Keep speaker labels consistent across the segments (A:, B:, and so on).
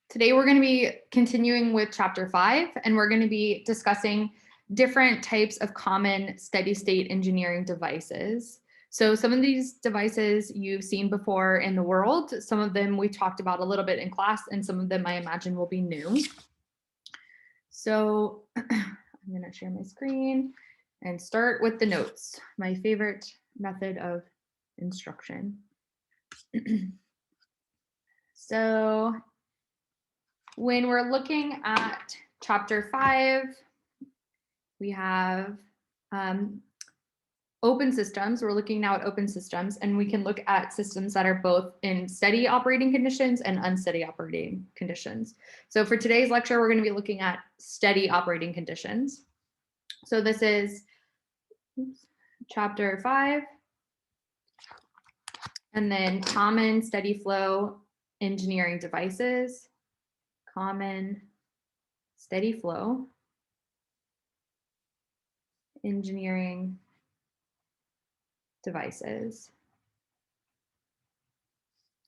A: Today we're going to be continuing with chapter 5, and we're going to be discussing different types of common steady state engineering devices. So some of these devices you've seen before in the world, some of them we talked about a little bit in class, and some of them I imagine will be new. So I'm going to share my screen and start with the notes, my favorite method of instruction. So when we're looking at chapter 5, we have open systems. We're looking now at open systems, and we can look at systems that are both in steady operating conditions and unsteady operating conditions. So for today's lecture, we're going to be looking at steady operating conditions. So this is chapter 5, and then common steady flow engineering devices, common steady flow engineering devices.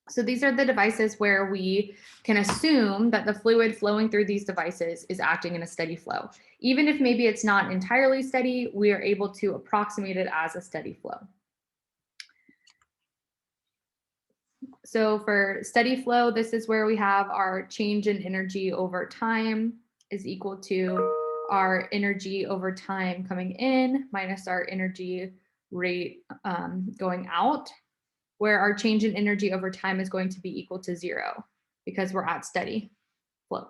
A: So these are the devices where we can assume that the fluid flowing through these devices is acting in a steady flow. Even if maybe it's not entirely steady, we are able to approximate it as a steady flow. So for steady flow, this is where we have our change in energy over time is equal to our energy over time coming in minus our energy rate going out, where our change in energy over time is going to be equal to 0 because we're at steady flow.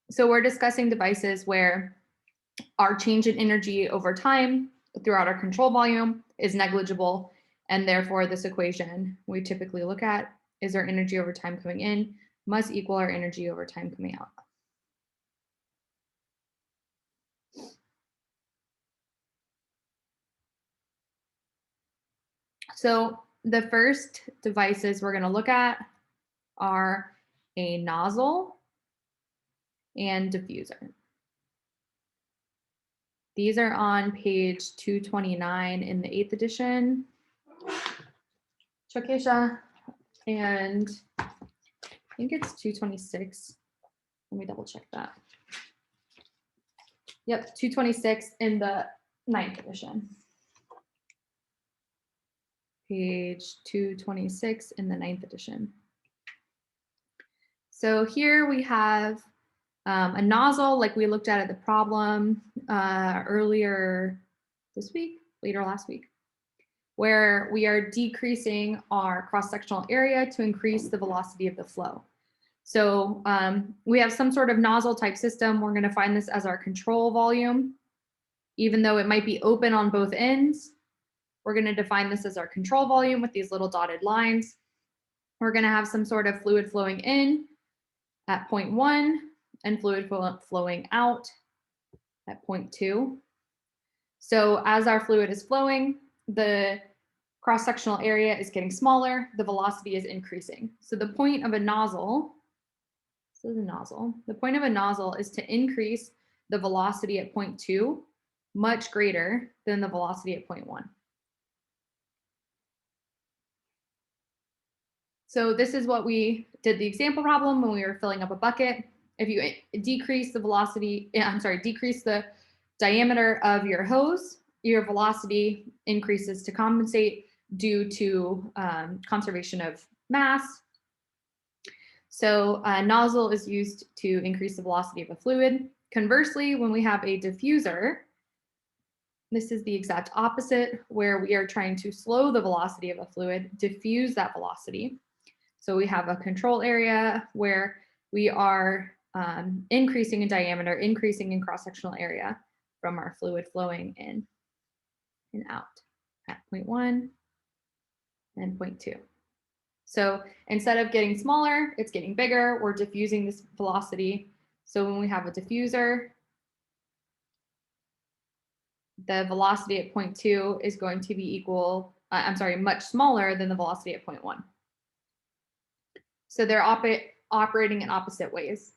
A: So we're discussing devices where our change in energy over time throughout our control volume is negligible, and therefore this equation we typically look at is our energy over time coming in must equal our energy over time coming out. So the first devices we're going to look at are a nozzle and diffuser. These are on page 229 in the 8th edition. Chokesha, and I think it's 226. Let me double check that. Yep, 226 in the 9th edition. Page 226 in the 9th edition. So here we have a nozzle like we looked at the problem earlier this week, later last week, where we are decreasing our cross-sectional area to increase the velocity of the flow. So we have some sort of nozzle type system. We're going to find this as our control volume. Even though it might be open on both ends, we're going to define this as our control volume with these little dotted lines. We're going to have some sort of fluid flowing in at 0.1 and fluid flowing out at 0.2. So as our fluid is flowing, the cross-sectional area is getting smaller, the velocity is increasing. So the point of a nozzle, this is a nozzle, the point of a nozzle is to increase the velocity at 0.2 much greater than the velocity at 0.1. So this is what we did the example problem when we were filling up a bucket. If you decrease the velocity, decrease the diameter of your hose, your velocity increases to compensate due to conservation of mass. So a nozzle is used to increase the velocity of a fluid. Conversely, when we have a diffuser, this is the exact opposite, where we are trying to slow the velocity of a fluid, diffuse that velocity. So we have a control area where we are increasing in diameter, increasing in cross-sectional area from our fluid flowing in and out at 0.1 and 0.2. So instead of getting smaller, it's getting bigger. We're diffusing this velocity. So when we have a diffuser, the velocity at 0.2 is going to be equal, much smaller than the velocity at 0.1. So they're operating in opposite ways.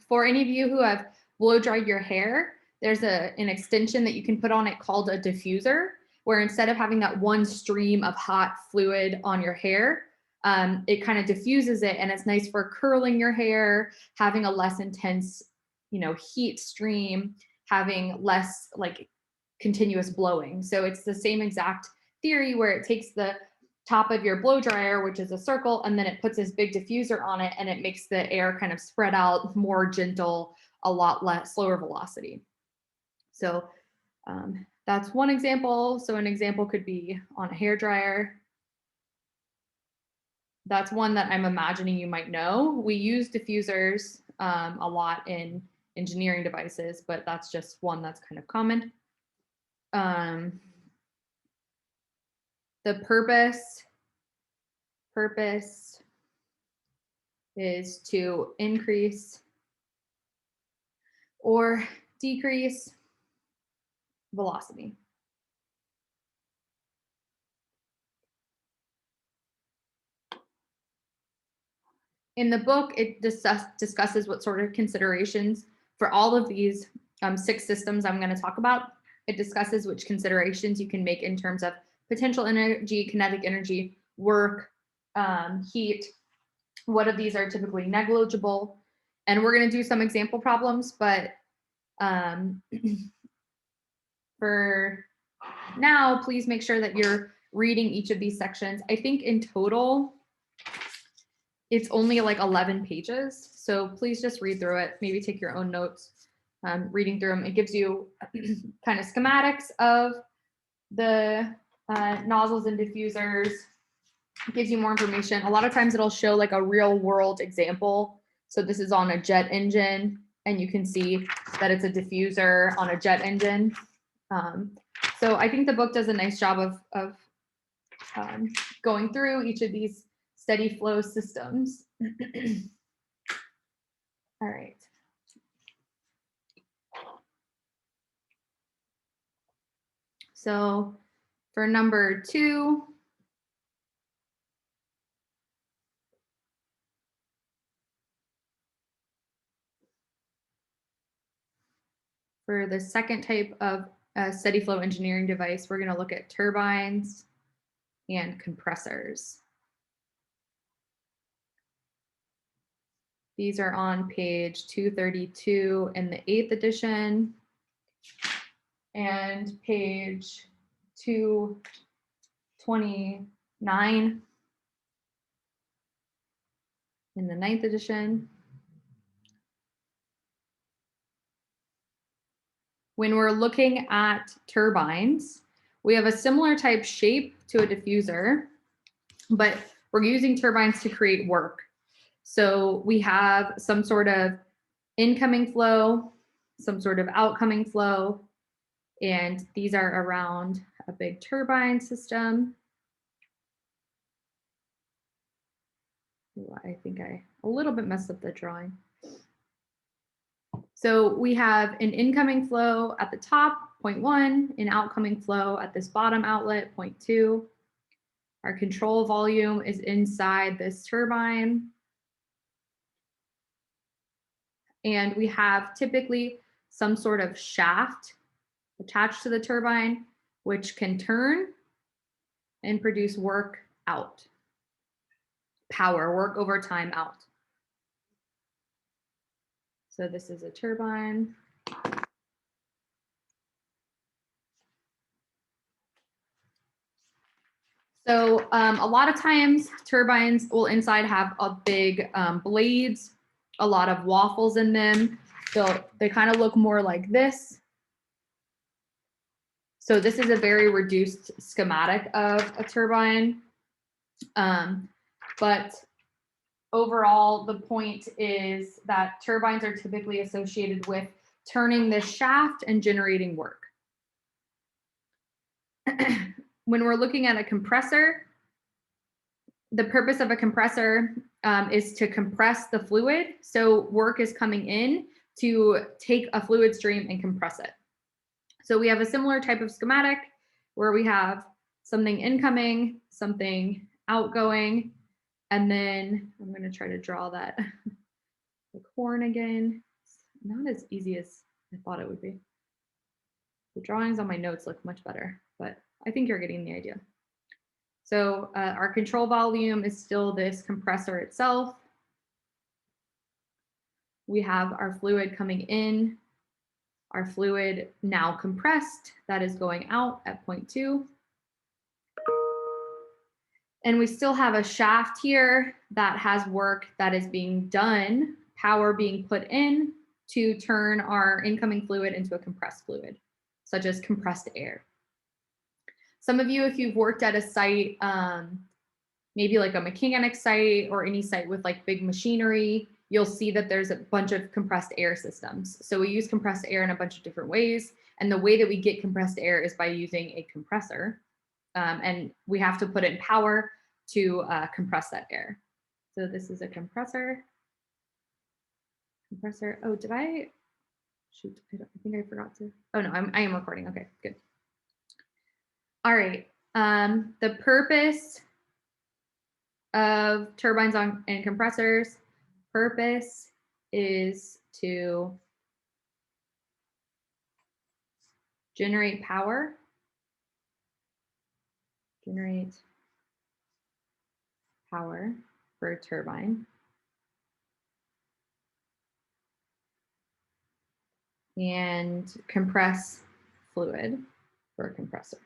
A: For any of you who have blow dried your hair, there's an extension that you can put on it called a diffuser, where instead of having that one stream of hot fluid on your hair, it kind of diffuses it, and it's nice for curling your hair, having a less intense, heat stream, having less like continuous blowing. So it's the same exact theory where it takes the top of your blow dryer, which is a circle, and then it puts this big diffuser on it, and it makes the air kind of spread out, more gentle, a lot less slower velocity. So that's one example. So an example could be on a hair dryer. That's one that I'm imagining you might know. We use diffusers a lot in engineering devices, but that's just one that's kind of common. The purpose is to increase or decrease velocity. In the book, it discusses what sort of considerations for all of these 6 systems I'm going to talk about. It discusses which considerations you can make in terms of potential energy, kinetic energy, work, heat. What of these are typically negligible? And we're going to do some example problems, but for now, please make sure that you're reading each of these sections. I think in total, it's only like 11 pages. So please just read through it. Maybe take your own notes, reading through them. It gives you kind of schematics of the nozzles and diffusers. It gives you more information. A lot of times it'll show like a real world example. So this is on a jet engine, and you can see that it's a diffuser on a jet engine. So I think the book does a nice job of going through each of these steady flow systems. All right. So for number 2, for the second type of steady flow engineering device, we're going to look at turbines and compressors. These are on page 232 in the 8th edition and page 229 in the 9th edition. When we're looking at turbines, we have a similar type shape to a diffuser, but we're using turbines to create work. So we have some sort of incoming flow, some sort of outcoming flow, and these are around a big turbine system. Ooh, I think I a little bit messed up the drawing. So we have an incoming flow at the top, 0.1, an outcoming flow at this bottom outlet, 0.2. Our control volume is inside this turbine. And we have typically some sort of shaft attached to the turbine, which can turn and produce work out. Power, work over time out. So this is a turbine. So a lot of times turbines will inside have a big blades, a lot of waffles in them. So they kind of look more like this. So this is a very reduced schematic of a turbine. But overall, the point is that turbines are typically associated with turning this shaft and generating work. When we're looking at a compressor, the purpose of a compressor is to compress the fluid. So work is coming in to take a fluid stream and compress it. So we have a similar type of schematic where we have something incoming, something outgoing, and then I'm going to try to draw that the horn again. It's not as easy as I thought it would be. The drawings on my notes look much better, but I think you're getting the idea. So our control volume is still this compressor itself. We have our fluid coming in, our fluid now compressed, that is going out at 0.2. And we still have a shaft here that has work that is being done, power being put in to turn our incoming fluid into a compressed fluid, such as compressed air. Some of you, if you've worked at a site, maybe like a mechanic site or any site with like big machinery, you'll see that there's a bunch of compressed air systems. So we use compressed air in a bunch of different ways. And the way that we get compressed air is by using a compressor. And we have to put in power to compress that air. So this is a compressor. Oh, did I? Shoot, I think I forgot to. Oh no, I am recording. Okay, good. All right. The purpose of turbines and compressors, purpose is to generate power, for a turbine, and compress fluid for a compressor.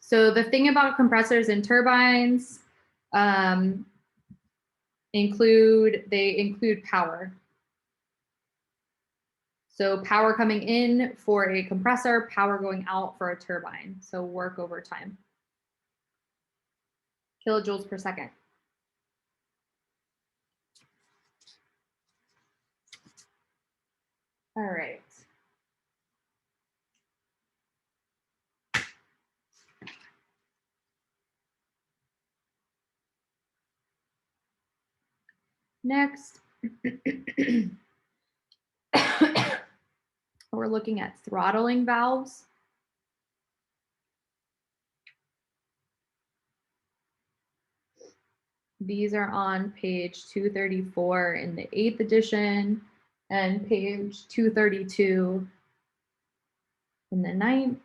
A: So the thing about compressors and turbines include power. So power coming in for a compressor, power going out for a turbine. So work over time. Kilojoules per second. All right. Next, we're looking at throttling valves. These are on page 234 in the 8th edition and page 232 in the 9th.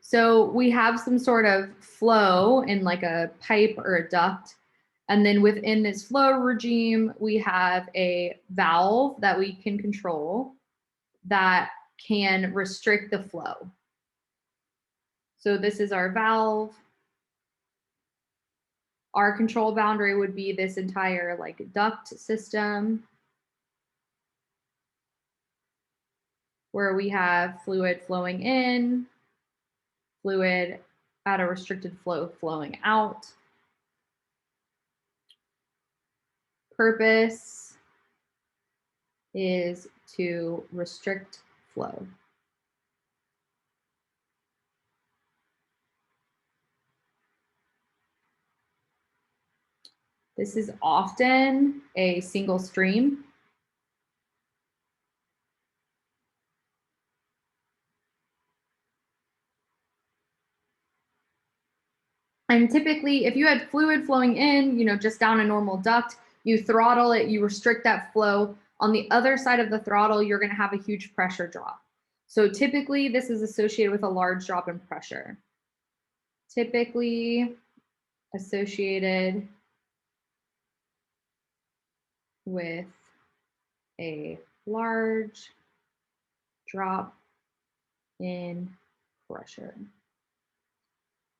A: So we have some sort of flow in like a pipe or a duct. And then within this flow regime, we have a valve that we can control that can restrict the flow. So this is our valve. Our control boundary would be this entire like duct system where we have fluid flowing in, fluid at a restricted flow flowing out. Purpose is to restrict flow. This is often a single stream. And typically, if you had fluid flowing in, just down a normal duct, you throttle it, you restrict that flow. On the other side of the throttle, you're going to have a huge pressure drop. So typically, this is associated with a large drop in pressure. Typically associated with a large drop in pressure.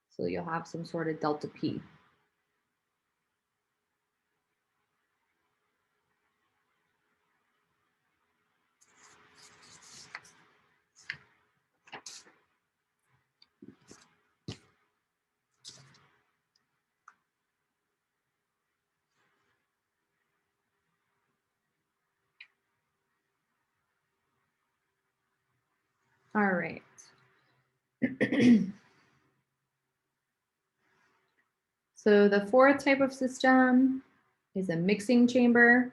A: So you'll have some sort of delta P. All right. So the fourth type of system is a mixing chamber.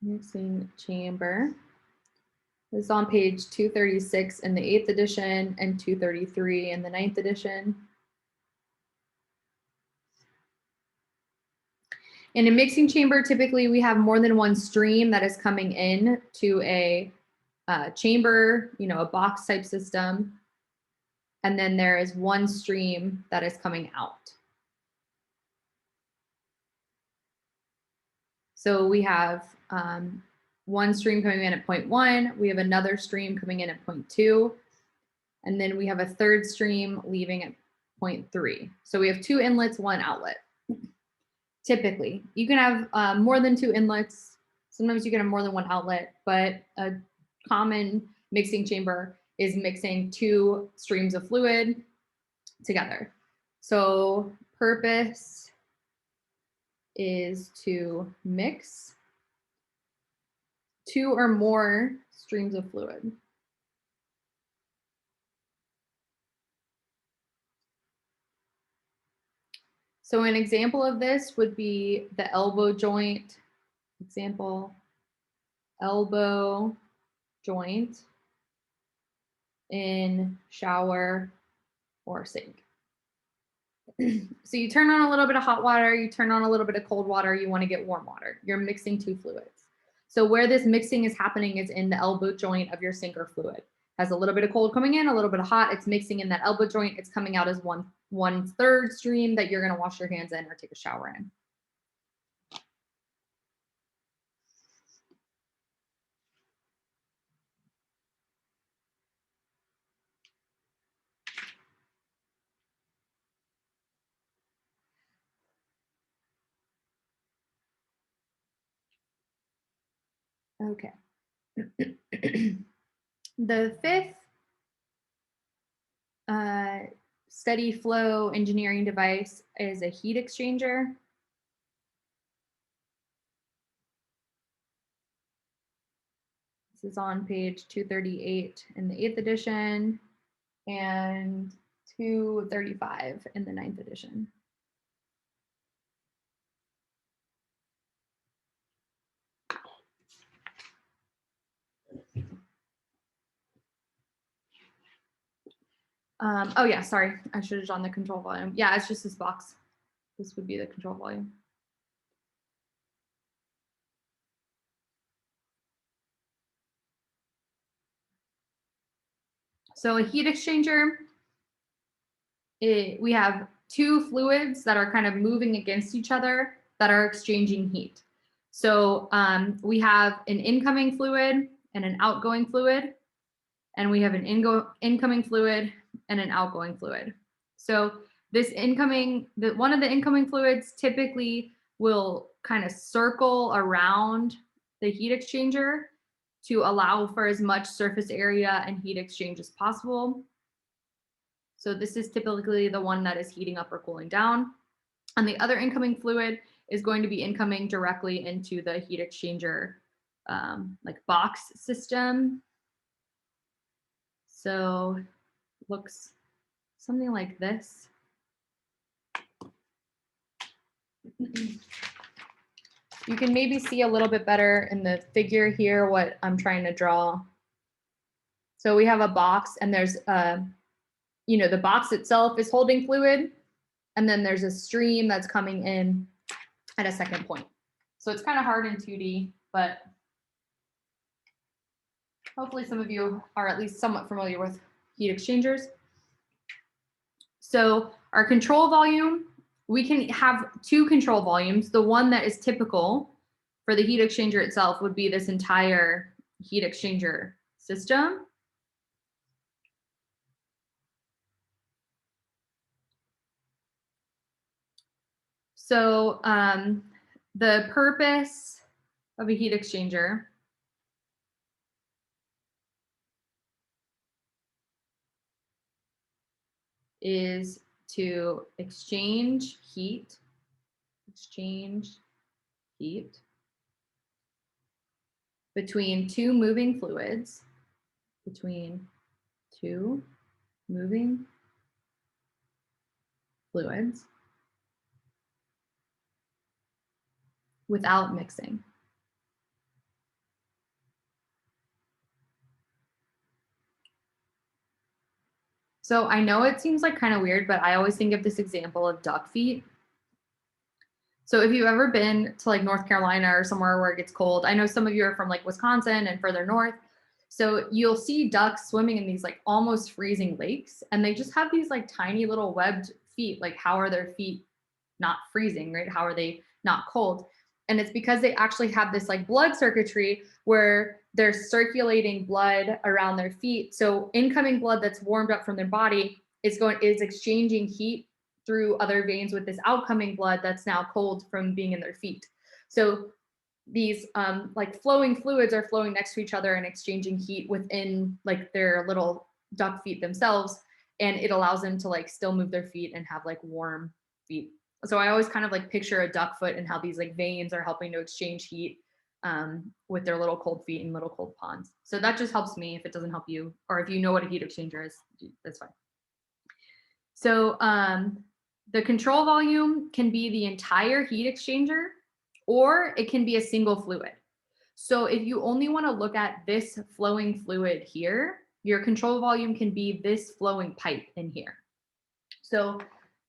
A: Mixing chamber. This is on page 236 in the 8th edition and 233 in the 9th edition. In a mixing chamber, typically we have more than one stream that is coming in to a chamber, a box type system. And then there is one stream that is coming out. So we have one stream coming in at 0.1, we have another stream coming in at 0.2, and then we have a third stream leaving at 0.3. So we have 2 inlets, 1 outlet. Typically, you can have more than 2 inlets. Sometimes you can have more than 1 outlet, but a common mixing chamber is mixing 2 streams of fluid together. So purpose is to mix 2 or more streams of fluid. So an example of this would be the elbow joint. Example, elbow joint in shower or sink. So you turn on a little bit of hot water, you turn on a little bit of cold water, you want to get warm water. You're mixing 2 fluids. So where this mixing is happening is in the elbow joint of your sink or fluid. Has a little bit of cold coming in, a little bit of hot. It's mixing in that elbow joint. It's coming out as one third stream that you're going to wash your hands in or take a shower in. Okay. The 5th steady flow engineering device is a heat exchanger. This is on page 238 in the 8th edition and 235 in the 9th edition. Oh yeah, sorry, I should have done the control volume. Yeah, it's just this box. This would be the control volume. So a heat exchanger, we have 2 fluids that are kind of moving against each other that are exchanging heat. So we have an incoming fluid and an outgoing fluid, and we have an incoming fluid and an outgoing fluid. So this one of the incoming fluids typically will kind of circle around the heat exchanger to allow for as much surface area and heat exchange as possible. So this is typically the one that is heating up or cooling down. And the other incoming fluid is going to be incoming directly into the heat exchanger like box system. So looks something like this. You can maybe see a little bit better in the figure here what I'm trying to draw. So we have a box and there's the box itself is holding fluid, and then there's a stream that's coming in at a second point. So it's kind of hard in 2D, but hopefully some of you are at least somewhat familiar with heat exchangers. So our control volume, we can have 2 control volumes. The one that is typical for the heat exchanger itself would be this entire heat exchanger system. So the purpose of a heat exchanger is to exchange heat between 2 moving fluids, without mixing. So I know it seems like kind of weird, but I always think of this example of duck feet. So if you've ever been to like North Carolina or somewhere where it gets cold, I know some of you are from like Wisconsin and further north. So you'll see ducks swimming in these like almost freezing lakes, and they just have these like tiny little webbed feet. Like, how are their feet not freezing, right? How are they not cold? And it's because they actually have this like blood circuitry where they're circulating blood around their feet. So incoming blood that's warmed up from their body is exchanging heat through other veins with this outcoming blood that's now cold from being in their feet. So these like flowing fluids are flowing next to each other and exchanging heat within like their little duck feet themselves, and it allows them to like still move their feet and have like warm feet. So I always kind of like picture a duck foot and how these like veins are helping to exchange heat with their little cold feet in little cold ponds. So that just helps me. If it doesn't help you, or if you know what a heat exchanger is, that's fine. So the control volume can be the entire heat exchanger, or it can be a single fluid. So if you only want to look at this flowing fluid here, your control volume can be this flowing pipe in here. So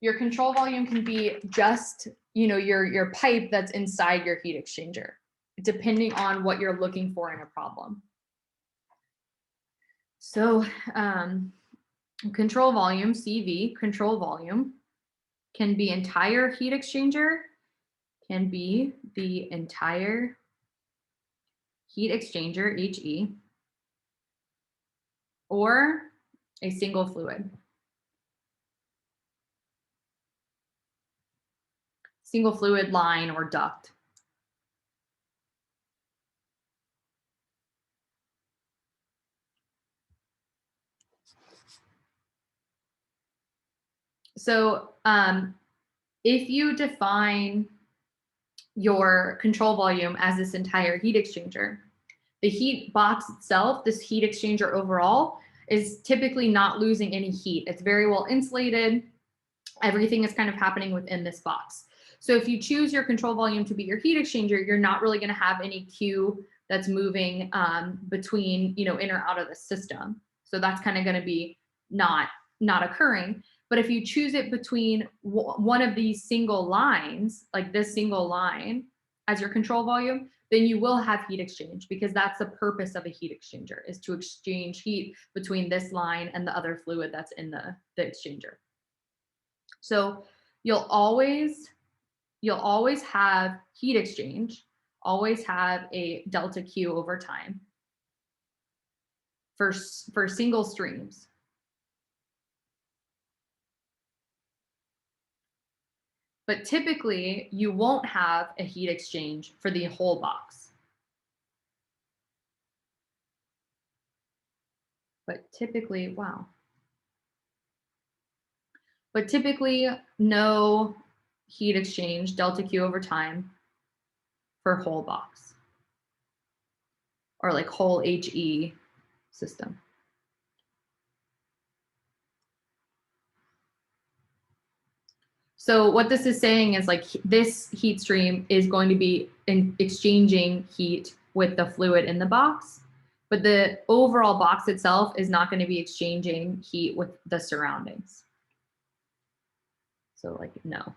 A: your control volume can be just, your pipe that's inside your heat exchanger, depending on what you're looking for in a problem. So control volume, CV, control volume, can be entire heat exchanger, can be the entire heat exchanger, HE, or a single fluid. Single fluid, line, or duct. So if you define your control volume as this entire heat exchanger, the heat box itself, this heat exchanger overall, is typically not losing any heat. It's very well insulated. Everything is kind of happening within this box. So if you choose your control volume to be your heat exchanger, you're not really going to have any Q that's moving between, in or out of the system. So that's kind of going to be not occurring. But if you choose it between one of these single lines, like this single line as your control volume, then you will have heat exchange, because that's the purpose of a heat exchanger, is to exchange heat between this line and the other fluid that's in the exchanger. So you'll always have heat exchange, always have a delta Q over time for single streams. But typically you won't have a heat exchange for the whole box. But typically, no heat exchange, delta Q over time, for whole box, or like whole HE system. So what this is saying is like this heat stream is going to be exchanging heat with the fluid in the box, but the overall box itself is not going to be exchanging heat with the surroundings. So like, no.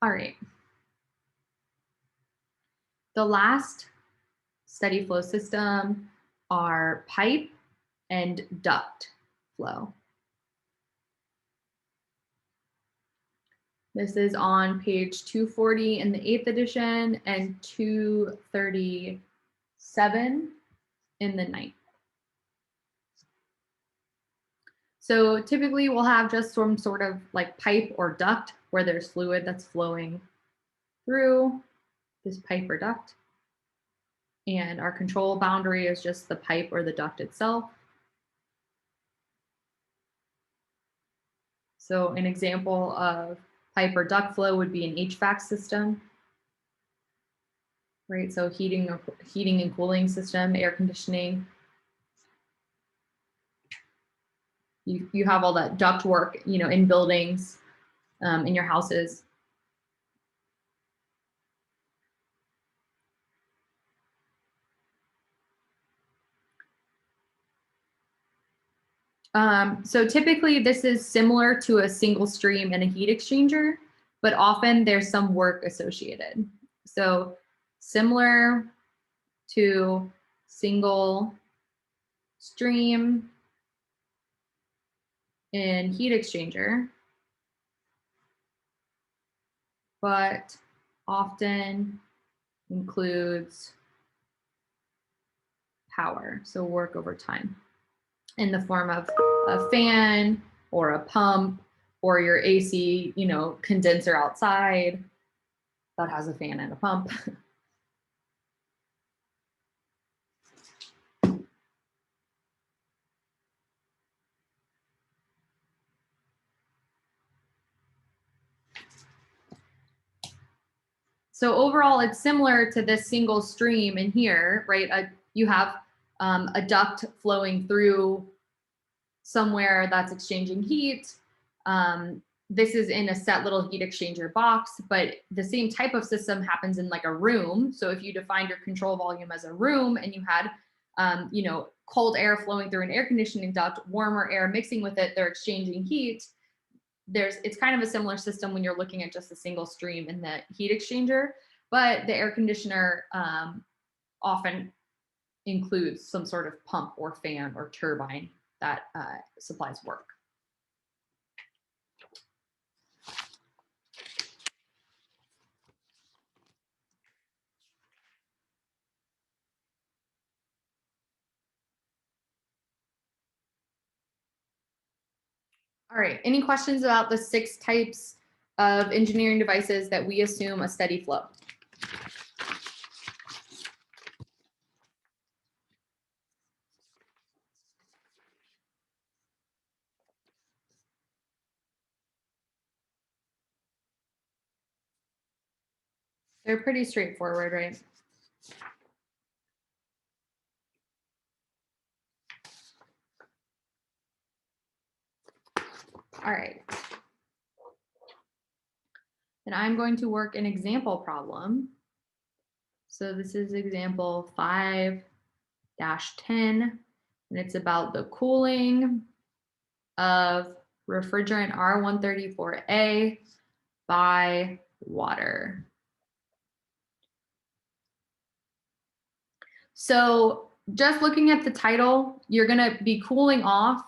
A: All right. The last steady flow system are pipe and duct flow. This is on page 240 in the 8th edition and 237 in the 9th. So typically we'll have just some sort of like pipe or duct where there's fluid that's flowing through this pipe or duct. And our control boundary is just the pipe or the duct itself. So an example of pipe or duct flow would be an HVAC system, right? So heating and cooling system, air conditioning. You have all that duct work, you know, in buildings, in your houses. So typically this is similar to a single stream and a heat exchanger, but often there's some work associated. So similar to single stream and heat exchanger, but often includes power, so work over time, in the form of a fan or a pump or your AC, you know, condenser outside that has a fan and a pump. So overall, it's similar to this single stream in here, right? You have a duct flowing through somewhere that's exchanging heat. This is in a set little heat exchanger box, but the same type of system happens in like a room. So if you defined your control volume as a room and you had, you know, cold air flowing through an air conditioning duct, warmer air mixing with it, they're exchanging heat. It's kind of a similar system when you're looking at just a single stream in the heat exchanger, but the air conditioner often includes some sort of pump or fan or turbine that supplies work. All right, any questions about the 6 types of engineering devices that we assume a steady flow? They're pretty straightforward, right? All right. Then I'm going to work an example problem. So this is example 5-10, and it's about the cooling of refrigerant R134A by water. So just looking at the title, you're going to be cooling off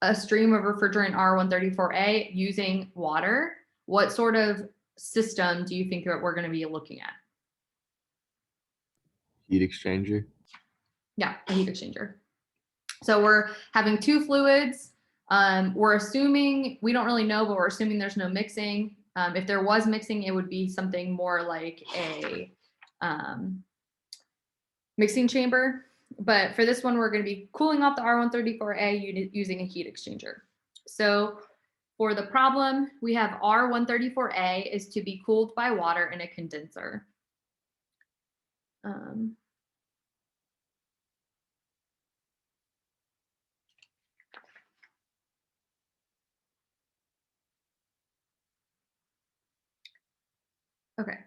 A: a stream of refrigerant R134A using water. What sort of system do you think that we're going to be looking at?
B: Heat exchanger.
A: Yeah, a heat exchanger. So we're having 2 fluids. We're assuming, we don't really know, but we're assuming there's no mixing. If there was mixing, it would be something more like a mixing chamber. But for this one, we're going to be cooling off the R134A using a heat exchanger. So for the problem, we have R134A is to be cooled by water in a condenser. Okay.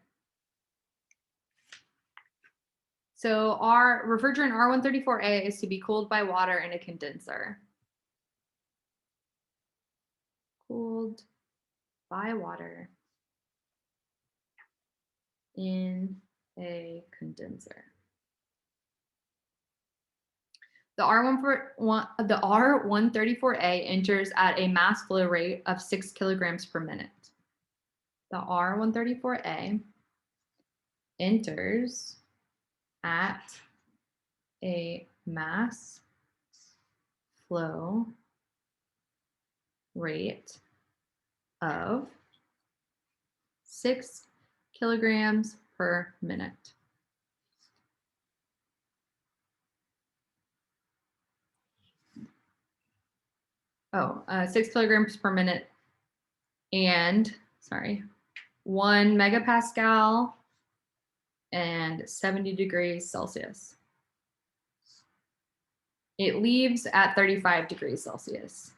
A: So our refrigerant R134A is to be cooled by water in a condenser. Cooled by water in a condenser. The R134A enters at a mass flow rate of 6 kilograms per minute. The R134A enters at a mass flow rate of 6 kilograms per minute. Oh, 6 kilograms per minute and, 1 megapascal and 70 degrees Celsius. It leaves at 35 degrees Celsius.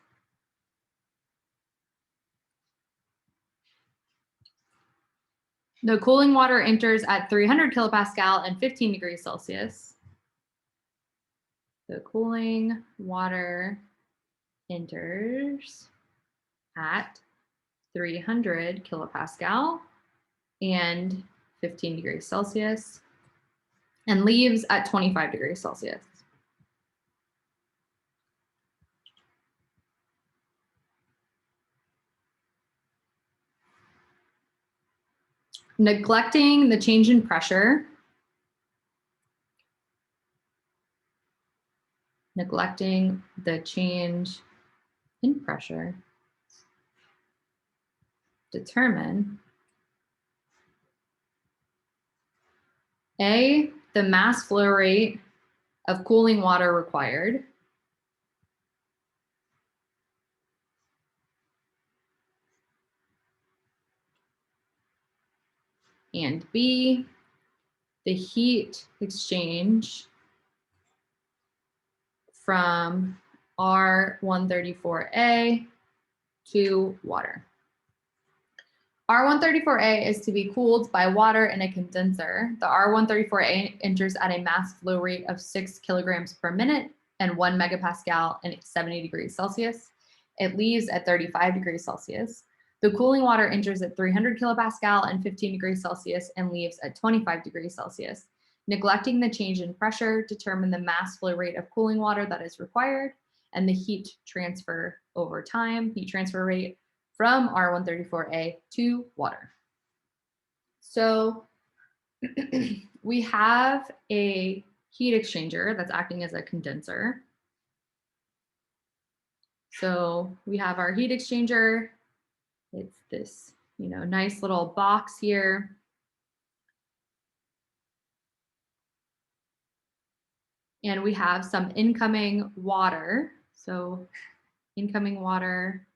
A: The cooling water enters at 300 kilopascal and 15 degrees Celsius. The cooling water enters at 300 kilopascal and 15 degrees Celsius and leaves at 25 degrees Celsius. Neglecting the change in pressure. Neglecting the change in pressure. Determine A, the mass flow rate of cooling water required. And B, the heat exchange from R134A to water. R134A is to be cooled by water in a condenser. The R134A enters at a mass flow rate of 6 kilograms per minute and 1 megapascal and 70 degrees Celsius. It leaves at 35 degrees Celsius. The cooling water enters at 300 kilopascal and 15 degrees Celsius and leaves at 25 degrees Celsius. Neglecting the change in pressure, determine the mass flow rate of cooling water that is required and the heat transfer over time, heat transfer rate from R134A to water. So we have a heat exchanger that's acting as a condenser. So we have our heat exchanger. It's this, nice little box here. And we have some incoming water. So incoming water,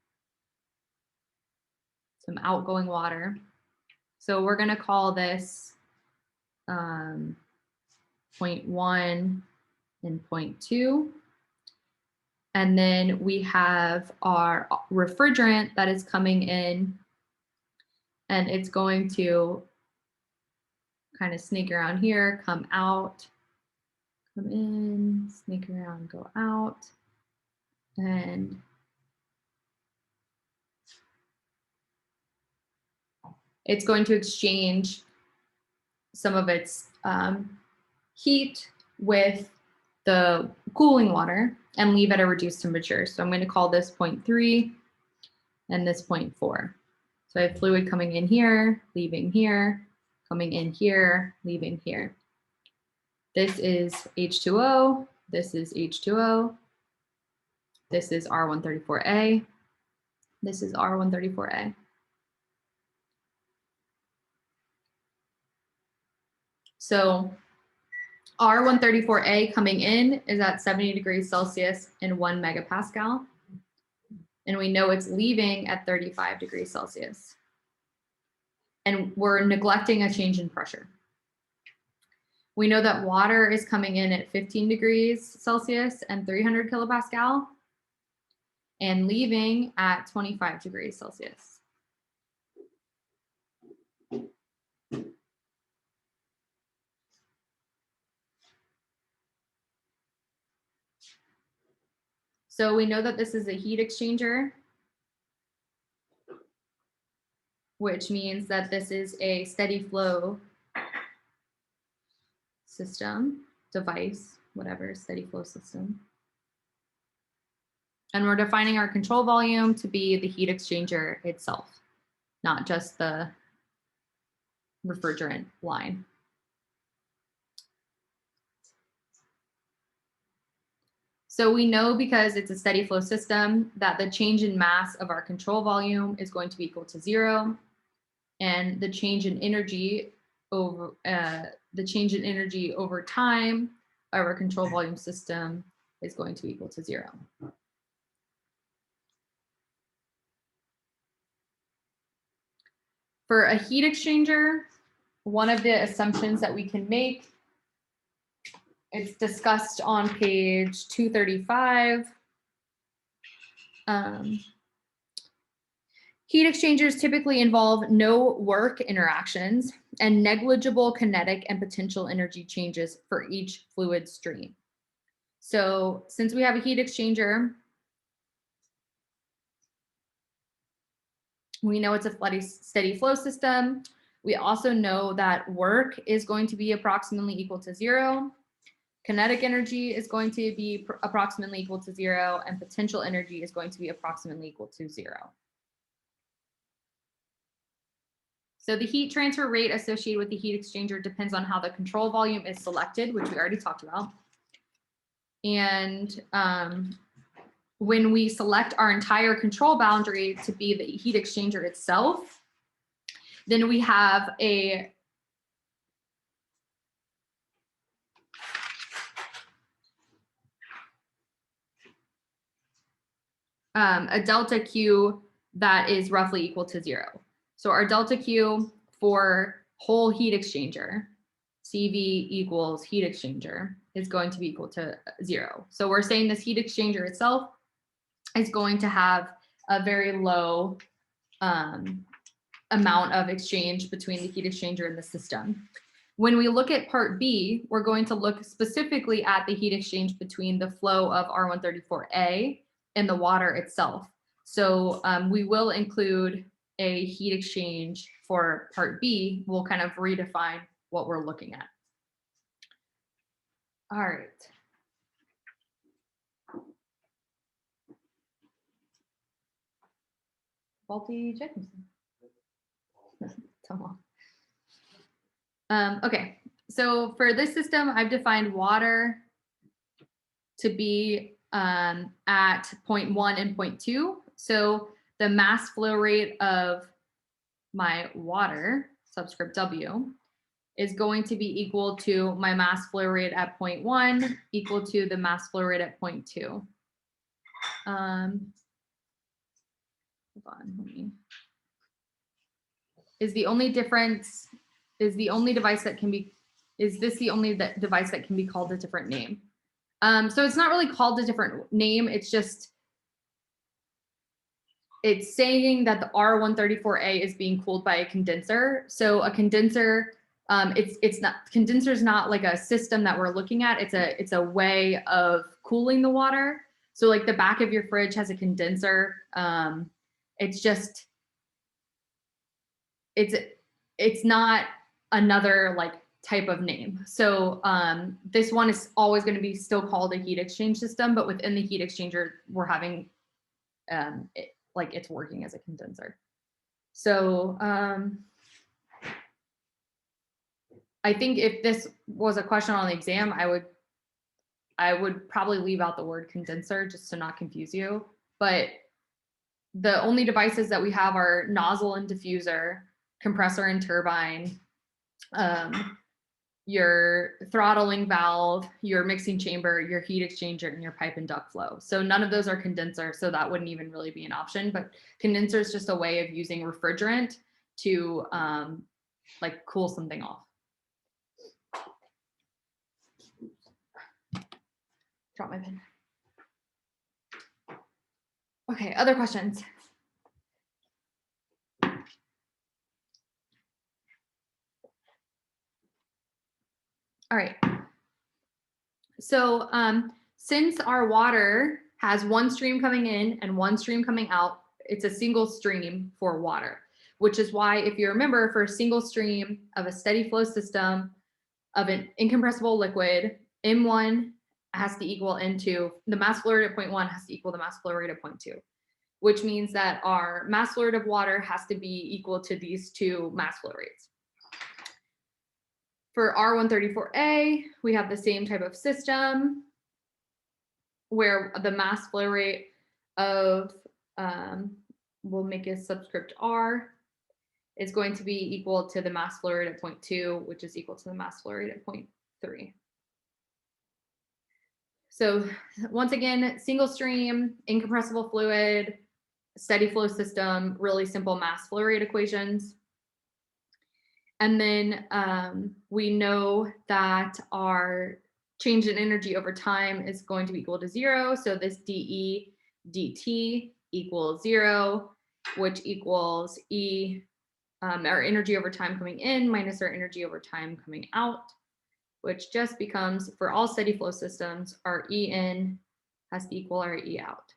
A: some outgoing water. So we're going to call this 0.1 and 0.2. And then we have our refrigerant that is coming in, and it's going to kind of sneak around here, come out, come in, sneak around, go out, and it's going to exchange some of its heat with the cooling water and leave at a reduced temperature. So I'm going to call this 0.3 and this 0.4. So I have fluid coming in here, leaving here, coming in here, leaving here. This is H2O, this is H2O, this is R134A, this is R134A. So R134A coming in is at 70 degrees Celsius and 1 megapascal. And we know it's leaving at 35 degrees Celsius. And we're neglecting a change in pressure. We know that water is coming in at 15 degrees Celsius and 300 kilopascal and leaving at 25 degrees Celsius. So we know that this is a heat exchanger, which means that this is a steady flow system, device, whatever, steady flow system. And we're defining our control volume to be the heat exchanger itself, not just the refrigerant line. So we know, because it's a steady flow system, that the change in mass of our control volume is going to be equal to 0, and the change in energy over time of our control volume system is going to be equal to 0. For a heat exchanger, one of the assumptions that we can make, it's discussed on page 235. Heat exchangers typically involve no work interactions and negligible kinetic and potential energy changes for each fluid stream. So since we have a heat exchanger, we know it's a steady flow system. We also know that work is going to be approximately equal to 0. Kinetic energy is going to be approximately equal to 0, and potential energy is going to be approximately equal to 0. So the heat transfer rate associated with the heat exchanger depends on how the control volume is selected, which we already talked about. And when we select our entire control boundary to be the heat exchanger itself, then we have a delta Q that is roughly equal to 0. So our delta Q for whole heat exchanger, CV equals heat exchanger, is going to be equal to 0. So we're saying this heat exchanger itself is going to have a very low amount of exchange between the heat exchanger and the system. When we look at part B, we're going to look specifically at the heat exchange between the flow of R134A and the water itself. So we will include a heat exchange for part B. We'll kind of redefine what we're looking at. All right. Faulty Jacobson. Okay, so for this system, I've defined water to be at 0.1 and 0.2. So the mass flow rate of my water, subscript W, is going to be equal to my mass flow rate at 0.1 equal to the mass flow rate at 0.2. Hold on, let me. Is the only difference, is the only device that can be, is this the only device that can be called a different name? So it's not really called a different name. It's just, it's saying that the R134A is being cooled by a condenser. So a condenser, it's not, condenser is not like a system that we're looking at. It's a way of cooling the water. So like the back of your fridge has a condenser. It's just, it's not another like type of name. So this one is always going to be still called a heat exchange system, but within the heat exchanger, we're having like it's working as a condenser. So I think if this was a question on the exam, I would probably leave out the word condenser just to not confuse you. But the only devices that we have are nozzle and diffuser, compressor and turbine, your throttling valve, your mixing chamber, your heat exchanger, and your pipe and duct flow. So none of those are condenser, so that wouldn't even really be an option. But condenser is just a way of using refrigerant to like cool something off. Drop my pen. Okay, other questions? All right. So since our water has one stream coming in and one stream coming out, it's a single stream for water, which is why if you remember, for a single stream of a steady flow system of an incompressible liquid, M1 has to equal N2, the mass flow rate at 0.1 has to equal the mass flow rate at 0.2, which means that our mass flow rate of water has to be equal to these two mass flow rates. For R134A, we have the same type of system where the mass flow rate of, we'll make a subscript R, is going to be equal to the mass flow rate at 0.2, which is equal to the mass flow rate at 0.3. So once again, single stream, incompressible fluid, steady flow system, really simple mass flow rate equations. And then we know that our change in energy over time is going to be equal to 0. So this dE dt equals 0. which equals E, our energy over time coming in minus our energy over time coming out, which just becomes, for all steady flow systems, our E in has to equal our E out.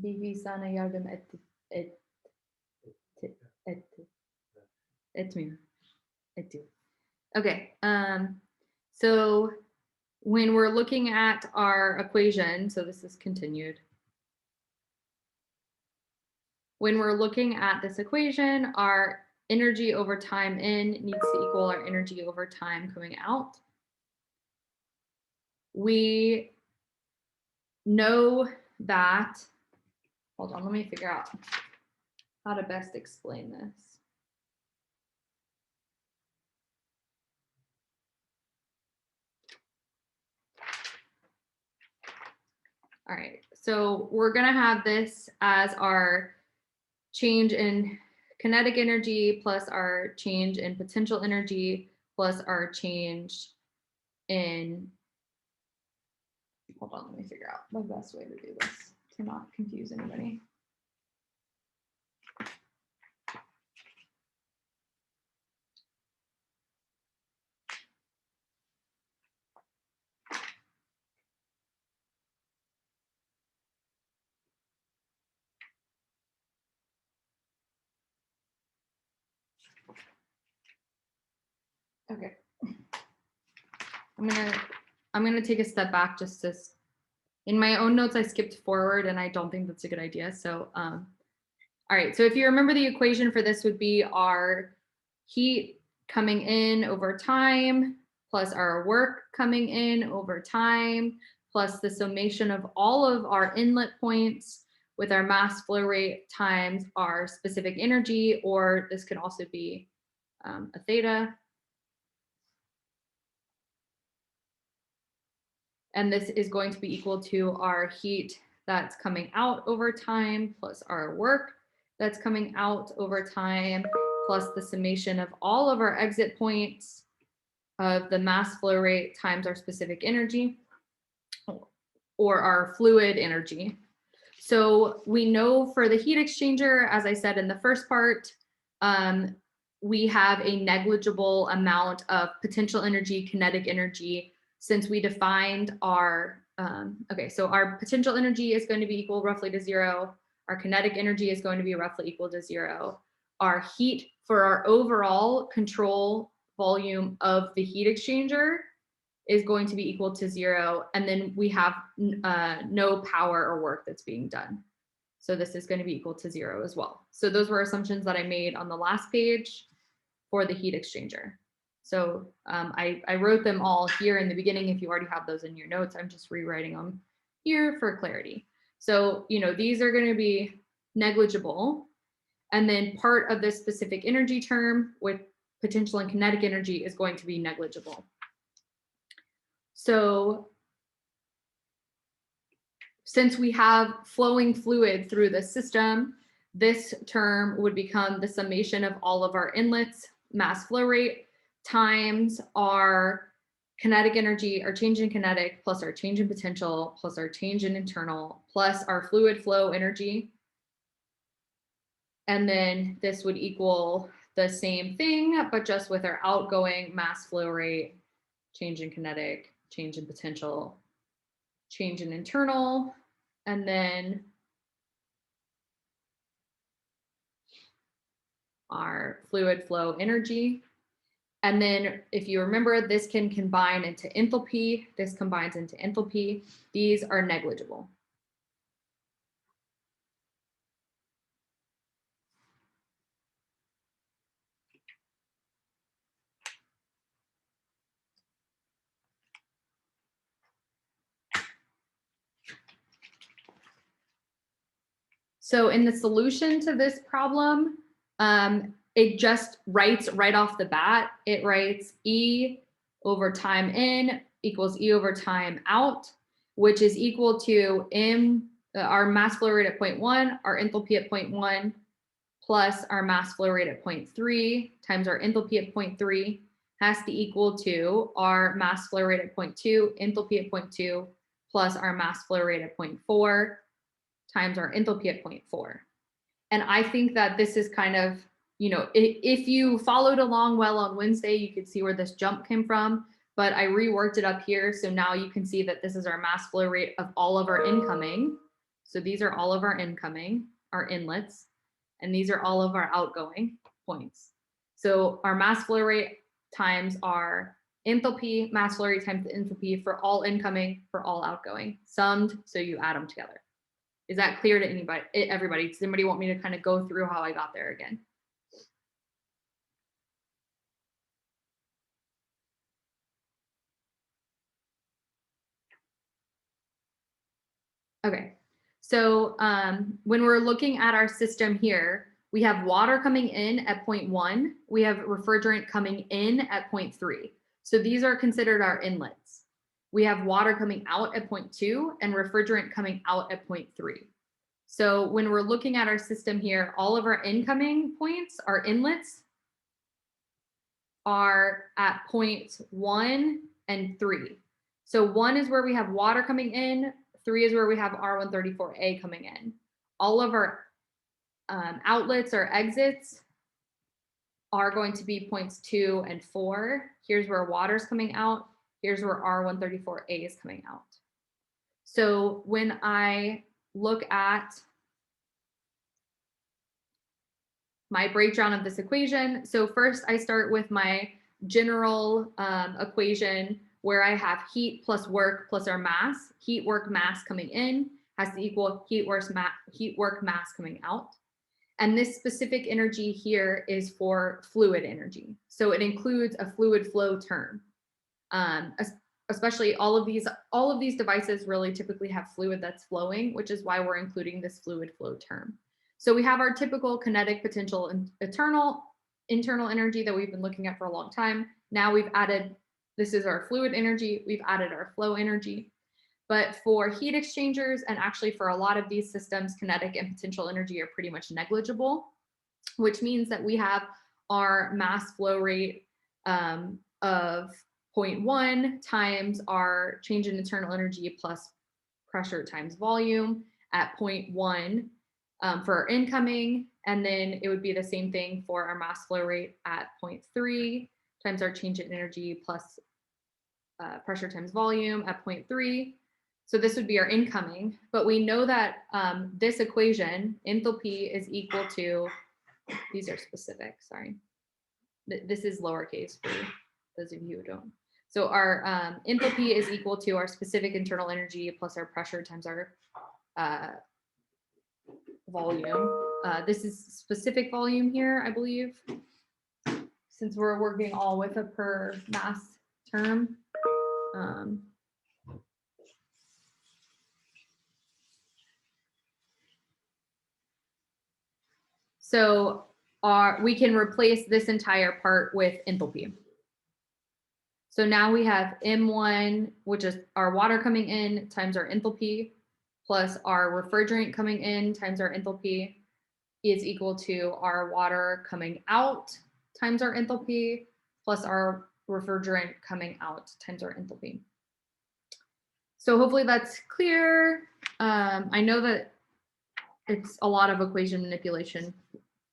A: Bibi sana yardım etmiyor. Okay, so when we're looking at our equation, so this is continued. When we're looking at this equation, our energy over time in needs to equal our energy over time coming out. We know that, hold on, let me figure out how to best explain this. All right, so we're gonna have this as our change in kinetic energy plus our change in potential energy plus our change in, hold on, let me figure out the best way to do this to not confuse anybody. Okay. I'm gonna take a step back just to, in my own notes, I skipped forward and I don't think that's a good idea. So, all right, so if you remember, the equation for this would be our heat coming in over time plus our work coming in over time plus the summation of all of our inlet points with our mass flow rate times our specific energy, or this could also be a theta. And this is going to be equal to our heat that's coming out over time plus our work that's coming out over time plus the summation of all of our exit points of the mass flow rate times our specific energy or our fluid energy. So we know for the heat exchanger, as I said in the first part, we have a negligible amount of potential energy, kinetic energy, since we defined our, okay, so our potential energy is going to be equal roughly to 0. Our kinetic energy is going to be roughly equal to 0. Our heat for our overall control volume of the heat exchanger is going to be equal to 0. And then we have no power or work that's being done. So this is going to be equal to 0 as well. So those were assumptions that I made on the last page for the heat exchanger. So I wrote them all here in the beginning. If you already have those in your notes, I'm just rewriting them here for clarity. So, you know, these are going to be negligible. And then part of this specific energy term with potential and kinetic energy is going to be negligible. So since we have flowing fluid through the system, this term would become the summation of all of our inlets, mass flow rate, times our kinetic energy, our change in kinetic, plus our change in potential, plus our change in internal, plus our fluid flow energy. And then this would equal the same thing, but just with our outgoing mass flow rate, change in kinetic, change in potential, change in internal, and then our fluid flow energy. And then if you remember, this can combine into enthalpy. This combines into enthalpy. These are negligible. So in the solution to this problem, it just writes right off the bat, it writes E over time in equals E over time out, which is equal to our mass flow rate at 0.1, our enthalpy at 0.1, plus our mass flow rate at 0.3 times our enthalpy at 0.3 has to equal to our mass flow rate at 0.2, enthalpy at 0.2, plus our mass flow rate at 0.4 times our enthalpy at 0.4. And I think that this is kind of, you know, if you followed along well on Wednesday, you could see where this jump came from, but I reworked it up here. So now you can see that this is our mass flow rate of all of our incoming. So these are all of our incoming, our inlets, and these are all of our outgoing points. So our mass flow rate times our enthalpy, mass flow rate times the enthalpy for all incoming, for all outgoing, summed, so you add them together. Is that clear to anybody, everybody? Does anybody want me to kind of go through how I got there again? Okay, so when we're looking at our system here, we have water coming in at 0.1, we have refrigerant coming in at 0.3. So these are considered our inlets. We have water coming out at 0.2 and refrigerant coming out at 0.3. So when we're looking at our system here, all of our incoming points, our inlets, are at 0.1 and 3. So 1 is where we have water coming in, 3 is where we have R134A coming in. All of our outlets or exits are going to be points 2 and 4. Here's where water's coming out. Here's where R134A is coming out. So when I look at my breakdown of this equation, so first I start with my general equation where I have heat plus work plus our mass. Heat, work, mass coming in has to equal heat, work, mass coming out. And this specific energy here is for fluid energy. So it includes a fluid flow term. Especially all of these devices really typically have fluid that's flowing, which is why we're including this fluid flow term. So we have our typical kinetic, potential, and internal energy that we've been looking at for a long time. Now we've added, this is our fluid energy, we've added our flow energy. But for heat exchangers, and actually for a lot of these systems, kinetic and potential energy are pretty much negligible, which means that we have our mass flow rate of 0.1 times our change in internal energy plus pressure times volume at 0.1 for our incoming. And then it would be the same thing for our mass flow rate at 0.3 times our change in energy plus pressure times volume at 0.3. So this would be our incoming, but we know that this equation, enthalpy is equal to, these are specific, sorry. This is lowercase for those of you who don't. So our enthalpy is equal to our specific internal energy plus our pressure times our volume. This is specific volume here, I believe, since we're working all with a per mass term. So we can replace this entire part with enthalpy. So now we have M1, which is our water coming in times our enthalpy, plus our refrigerant coming in times our enthalpy is equal to our water coming out times our enthalpy, plus our refrigerant coming out times our enthalpy. So hopefully that's clear. I know that it's a lot of equation manipulation,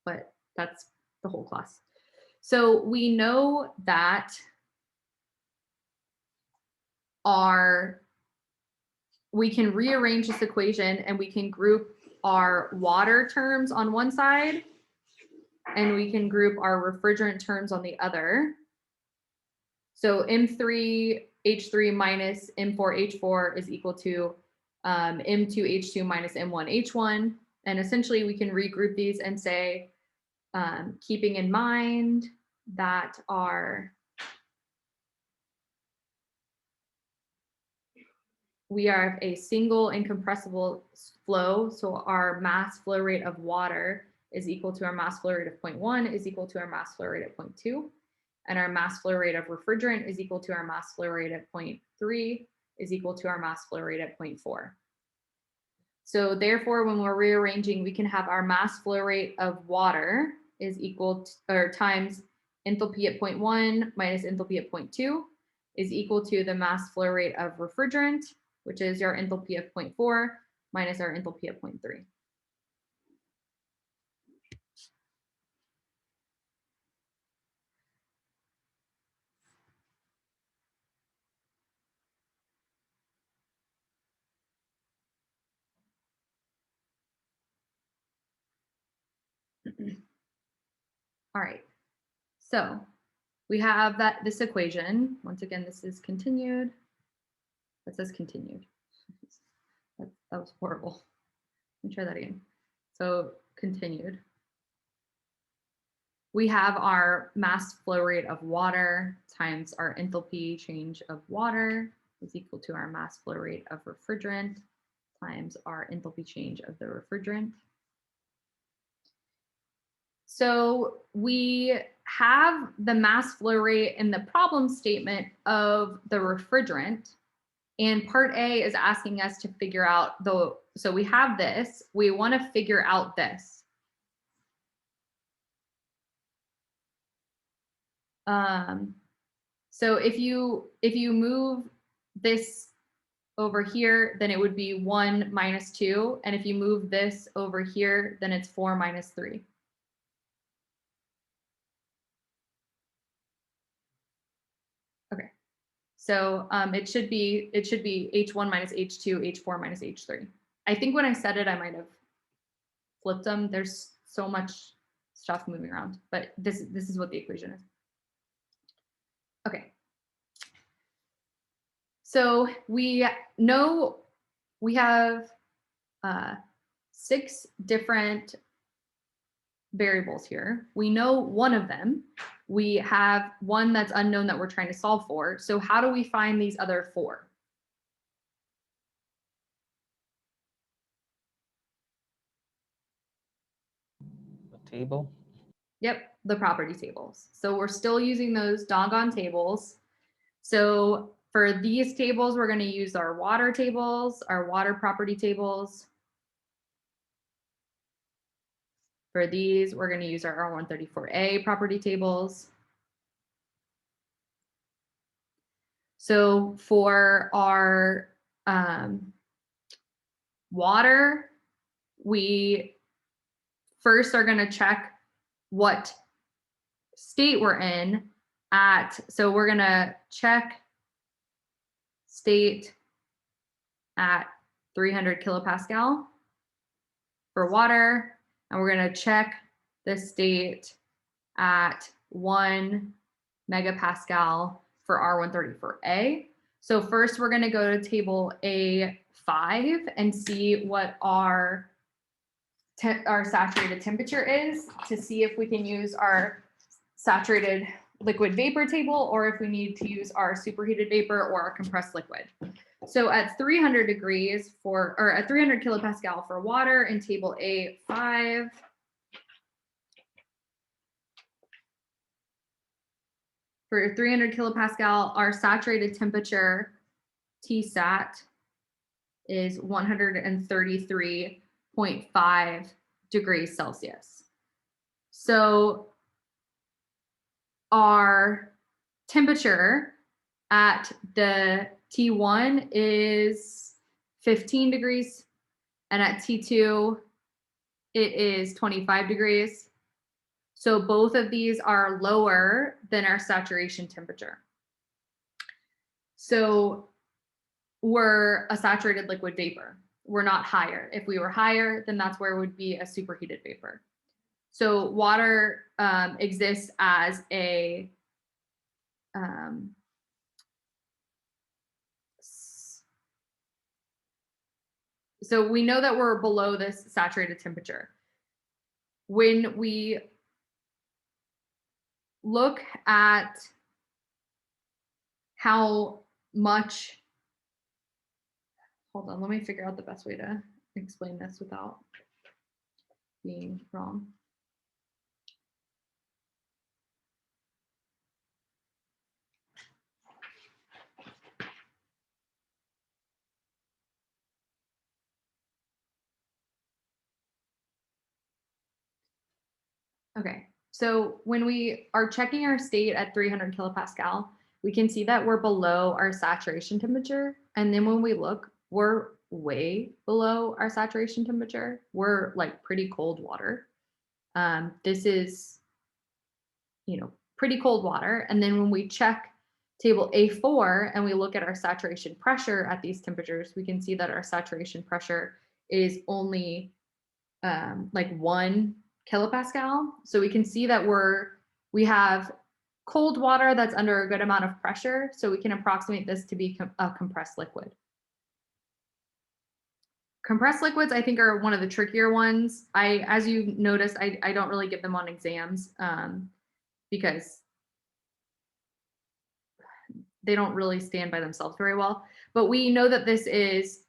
A: but that's the whole class. So we know that we can rearrange this equation and we can group our water terms on one side and we can group our refrigerant terms on the other. So M3H3 minus M4H4 is equal to M2H2 minus M1H1. And essentially we can regroup these and say, keeping in mind that we are a single incompressible flow. So our mass flow rate of water is equal to our mass flow rate of 0.1 is equal to our mass flow rate at 0.2. And our mass flow rate of refrigerant is equal to our mass flow rate at 0.3 is equal to our mass flow rate at 0.4. So therefore, when we're rearranging, we can have our mass flow rate of water is equal to, or times enthalpy at 0.1 minus enthalpy at 0.2 is equal to the mass flow rate of refrigerant, which is our enthalpy of 0.4 minus our enthalpy of 0.3. All right, so we have this equation. Once again, this is continued. That says continued. That was horrible. Let me try that again. So continued. We have our mass flow rate of water times our enthalpy change of water is equal to our mass flow rate of refrigerant times our enthalpy change of the refrigerant. So we have the mass flow rate in the problem statement of the refrigerant, and part A is asking us to figure out so we have this, we want to figure out this. So if you move this over here, then it would be 1 minus 2. And if you move this over here, then it's 4 minus 3. Okay. So it should be H1 minus H2, H4 minus H3. I think when I said it, I might have flipped them. There's so much stuff moving around, but this is what the equation is. Okay. So we know we have 6 different variables here. We know one of them. We have one that's unknown that we're trying to solve for. So how do we find these other 4?
B: The table.
A: Yep, the property tables. So we're still using those doggone tables. So for these tables, we're going to use our water tables, our water property tables. For these, we're going to use our R134A property tables. So for our water, we first are going to check what state we're in at. So we're going to check state at 300 kilopascal for water, and we're going to check the state at 1 megapascal for R134A. So first we're going to go to table A5 and see what our saturated temperature is to see if we can use our saturated liquid vapor table or if we need to use our superheated vapor or our compressed liquid. So at 300 degrees at 300 kilopascal for water in table A5, for 300 kilopascal, our saturated temperature, Tsat, is 133.5 degrees Celsius. So our temperature at the T1 is 15 degrees, and at T2, it is 25 degrees. So both of these are lower than our saturation temperature. So we're a saturated liquid vapor. We're not higher. If we were higher, then that's where it would be a superheated vapor. So water exists as a so we know that we're below this saturated temperature. When we look at how much, hold on, let me figure out the best way to explain this without being wrong. Okay, so when we are checking our state at 300 kilopascal, we can see that we're below our saturation temperature. And then when we look, we're way below our saturation temperature. We're like pretty cold water. This is, pretty cold water. And then when we check table A4 and we look at our saturation pressure at these temperatures, we can see that our saturation pressure is only like 1 kilopascal. So we can see that we have cold water that's under a good amount of pressure. So we can approximate this to be a compressed liquid. Compressed liquids, I think, are one of the trickier ones. As you noticed, I don't really give them on exams because they don't really stand by themselves very well. But we know that this is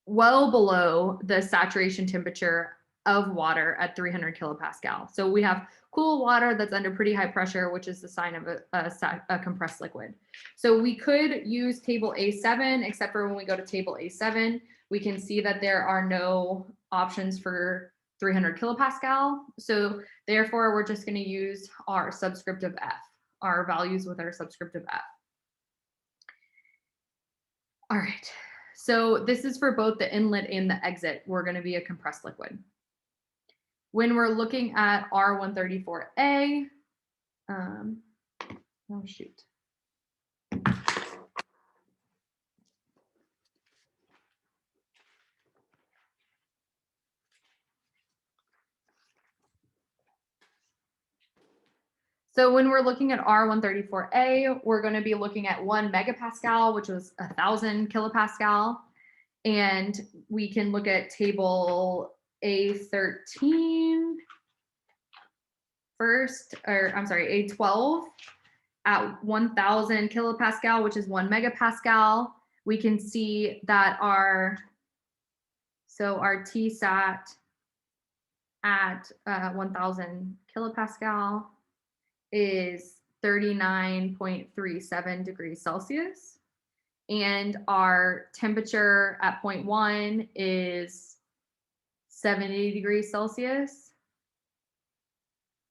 A: well below the saturation temperature of water at 300 kilopascal. So we have cool water that's under pretty high pressure, which is the sign of a compressed liquid. So we could use table A7, except for when we go to table A7, we can see that there are no options for 300 kilopascal. So therefore, we're just going to use our subscript of F, our values with our subscript of F. All right. So this is for both the inlet and the exit. We're going to be a compressed liquid. When we're looking at R134A, oh shoot. So when we're looking at R134A, we're going to be looking at 1 megapascal, which was 1,000 kilopascal. And we can look at table A13 first, or I'm sorry, A12 at 1,000 kilopascal, which is 1 megapascal. We can see that our Tsat at 1,000 kilopascal is 39.37 degrees Celsius. And our temperature at 0.1 is 70 degrees Celsius.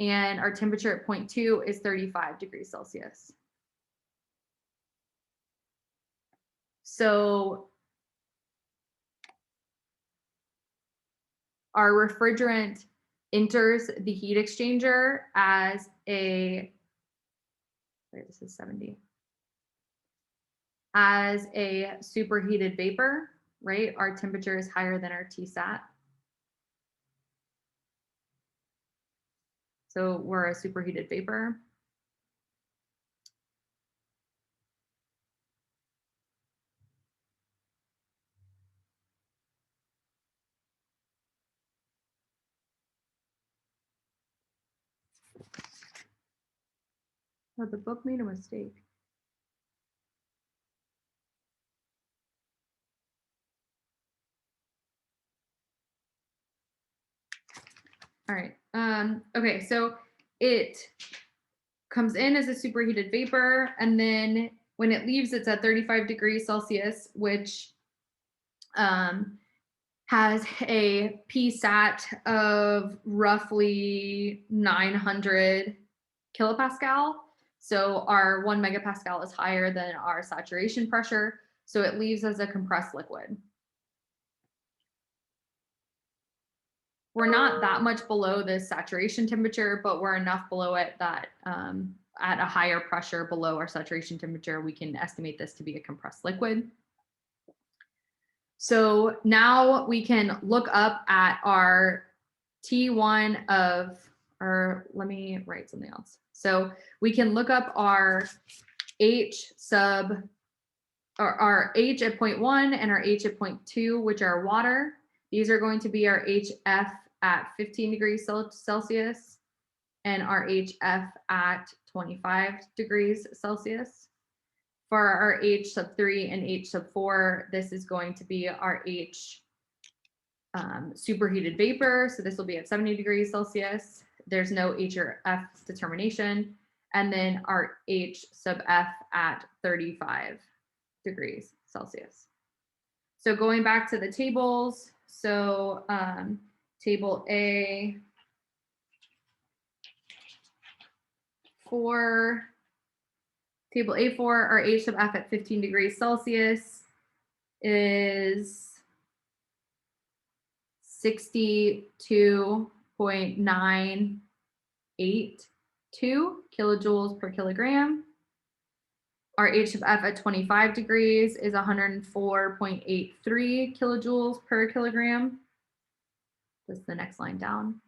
A: And our temperature at 0.2 is 35 degrees Celsius. So our refrigerant enters the heat exchanger as this is 70, as a superheated vapor, right? Our temperature is higher than our Tsat. So we're a superheated vapor. Oh, the book made a mistake. All right. Okay, so it comes in as a superheated vapor, and then when it leaves, it's at 35 degrees Celsius, which has a Psat of roughly 900 kilopascal. So our 1 megapascal is higher than our saturation pressure. So it leaves as a compressed liquid. We're not that much below the saturation temperature, but we're enough below it that at a higher pressure below our saturation temperature, we can estimate this to be a compressed liquid. So now we can look up at our T1 of, or let me write something else. So we can look up our H sub, or our H at 0.1 and our H at 0.2, which are water. These are going to be our HF at 15 degrees Celsius and our HF at 25 degrees Celsius. For our H sub 3 and H sub 4, this is going to be our H superheated vapor. So this will be at 70 degrees Celsius. There's no H or F determination. And then our H sub F at 35 degrees Celsius. So going back to the tables, so table A A4, table A4, our H sub F at 15 degrees Celsius is 62.982 kilojoules per kilogram. Our H sub F at 25 degrees is 104.83 kilojoules per kilogram. That's the next line down.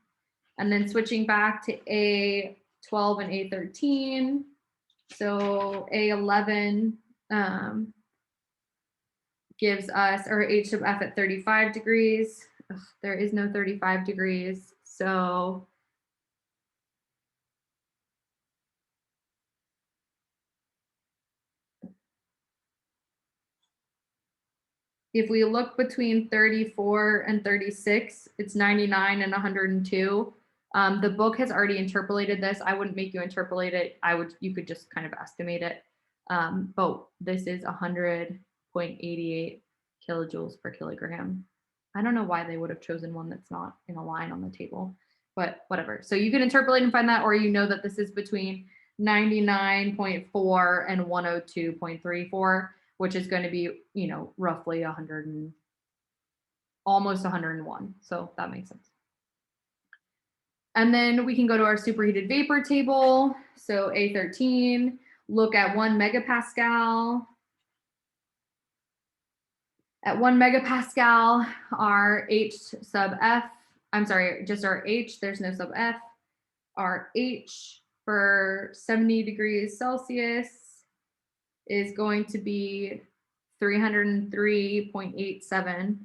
A: And then switching back to A12 and A13. So A11 gives us our H sub F at 35 degrees. Ugh, there is no 35 degrees. So if we look between 34 and 36, it's 99 and 102. The book has already interpolated this. I wouldn't make you interpolate it. You could just kind of estimate it. But this is 100.88 kilojoules per kilogram. I don't know why they would have chosen one that's not in a line on the table, but whatever. So you can interpolate and find that, or you know that this is between 99.4 and 102.34, which is going to be, roughly 100 and almost 101. So that makes sense. And then we can go to our superheated vapor table. So A13, look at 1 megapascal. At 1 megapascal, our H sub F, I'm sorry, just our H, there's no sub F. Our H for 70 degrees Celsius is going to be 303.87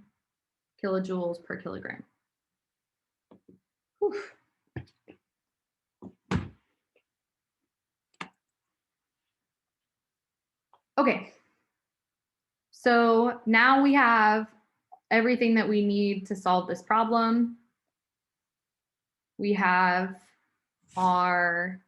A: kilojoules per kilogram. Whew. Okay. So now we have everything that we need to solve this problem. We have our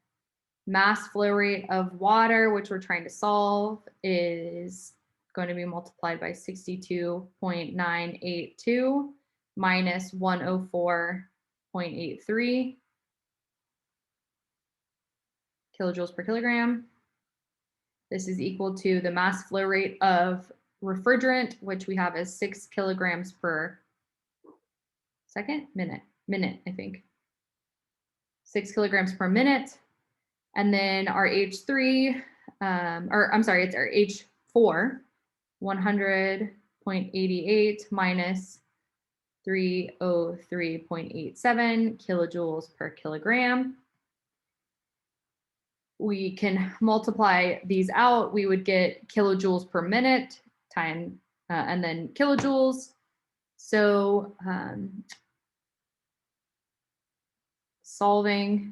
A: mass flow rate of water, which we're trying to solve, is going to be multiplied by 62.982 minus 104.83 kilojoules per kilogram. This is equal to the mass flow rate of refrigerant, which we have as 6 kilograms per minute, I think. 6 kilograms per minute. And then our H3, it's our H4, 100.88 minus 303.87 kilojoules per kilogram. We can multiply these out. We would get kilojoules per minute and then kilojoules. So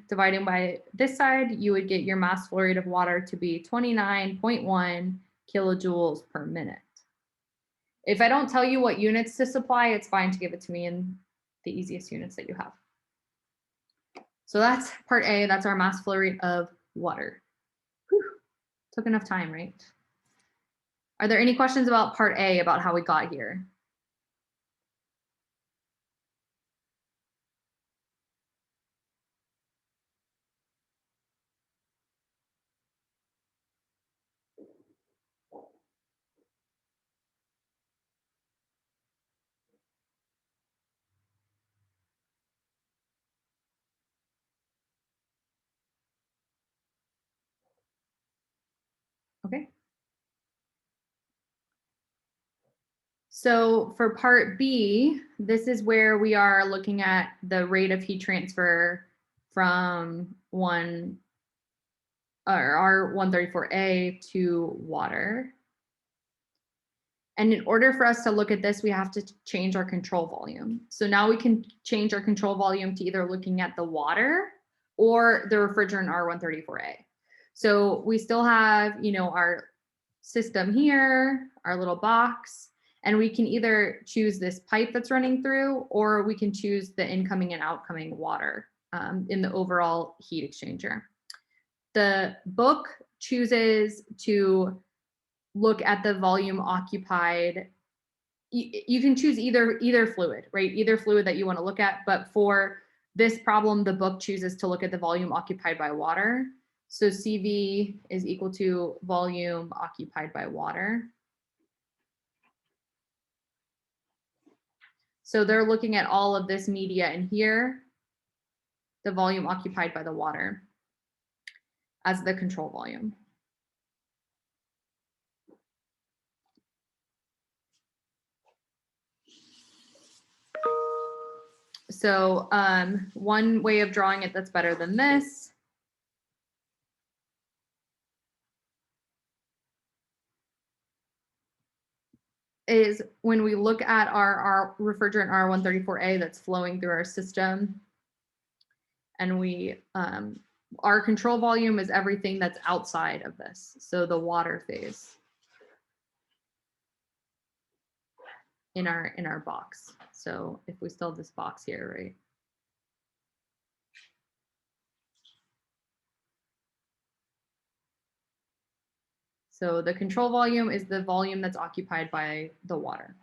A: dividing by this side, you would get your mass flow rate of water to be 29.1 kilojoules per minute. If I don't tell you what units to supply, it's fine to give it to me in the easiest units that you have. So that's part A, that's our mass flow rate of water. Whew. Took enough time, right? Are there any questions about part A, about how we got here? Okay. So for part B, this is where we are looking at the rate of heat transfer from our 134A to water. And in order for us to look at this, we have to change our control volume. So now we can change our control volume to either looking at the water or the refrigerant R134A. So we still have, our system here, our little box, and we can either choose this pipe that's running through, or we can choose the incoming and outgoing water in the overall heat exchanger. The book chooses to look at the volume occupied. You can choose either fluid, right? Either fluid that you want to look at, but for this problem, the book chooses to look at the volume occupied by water. So CV is equal to volume occupied by water. So they're looking at all of this media in here, the volume occupied by the water as the control volume. So one way of drawing it that's better than this is when we look at our refrigerant R134A that's flowing through our system, and we our control volume is everything that's outside of this. So the water phase in our box. So if we still have this box here, right? So the control volume is the volume that's occupied by the water.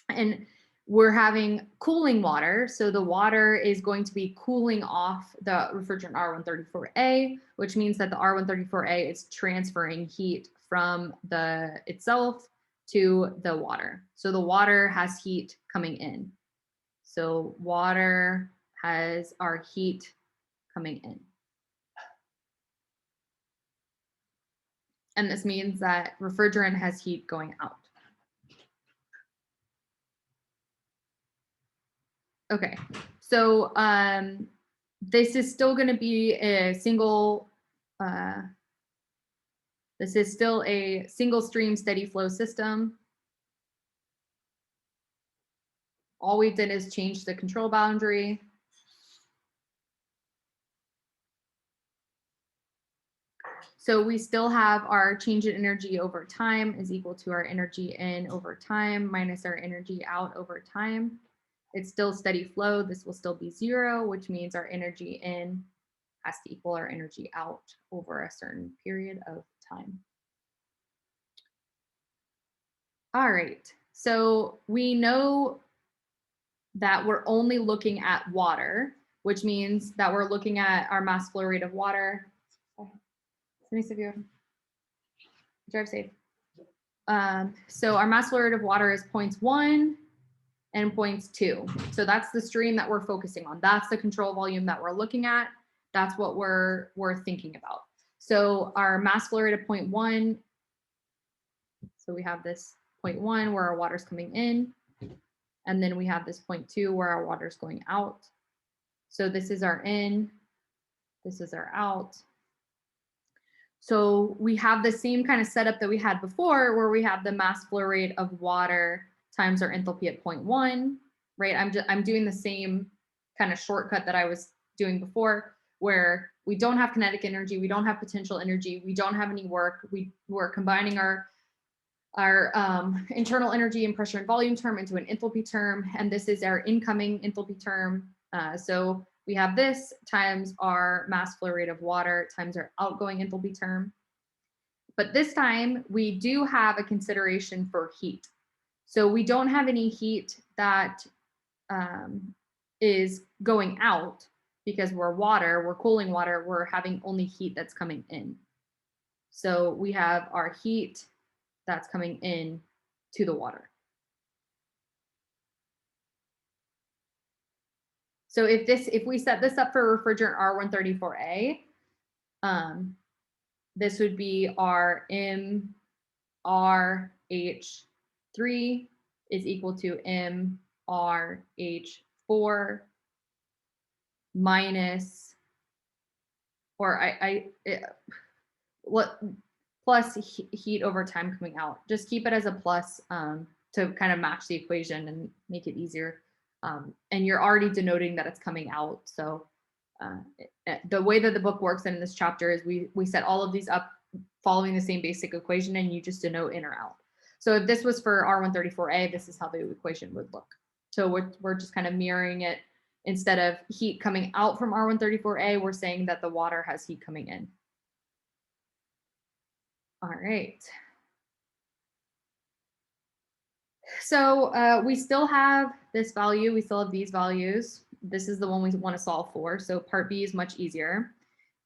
A: And we're having cooling water. So the water is going to be cooling off the refrigerant R134A, which means that the R134A is transferring heat from the itself to the water. So the water has heat coming in. So water has our heat coming in. And this means that refrigerant has heat going out. Okay, so this is still going to be a single, this is still a single stream steady flow system. All we did is change the control boundary. So we still have our change in energy over time is equal to our energy in over time minus our energy out over time. It's still steady flow. This will still be 0, which means our energy in has to equal our energy out over a certain period of time. All right, so we know that we're only looking at water, which means that we're looking at our mass flow rate of water. Drive safe. So our mass flow rate of water is 0.1 and 0.2. So that's the stream that we're focusing on. That's the control volume that we're looking at. That's what we're thinking about. So our mass flow rate of 0.1. So we have this 0.1 where our water's coming in. And then we have this 0.2 where our water's going out. So this is our in, this is our out. So we have the same kind of setup that we had before where we have the mass flow rate of water times our enthalpy at 0.1, right? I'm doing the same kind of shortcut that I was doing before where we don't have kinetic energy, we don't have potential energy, we don't have any work. We're combining our internal energy and pressure and volume term into an enthalpy term, and this is our incoming enthalpy term. So we have this times our mass flow rate of water times our outgoing enthalpy term. But this time we do have a consideration for heat. So we don't have any heat that is going out because we're water, we're cooling water, we're having only heat that's coming in. So we have our heat that's coming in to the water. So if we set this up for refrigerant R134A, this would be our MRH3 is equal to MRH4 minus, plus heat over time coming out. Just keep it as a plus to kind of match the equation and make it easier. And you're already denoting that it's coming out. So the way that the book works in this chapter is we set all of these up following the same basic equation and you just denote in or out. So if this was for R134A, this is how the equation would look. So we're just kind of mirroring it. Instead of heat coming out from R134A, we're saying that the water has heat coming in. All right. So we still have this value. We still have these values. This is the one we want to solve for. So part B is much easier.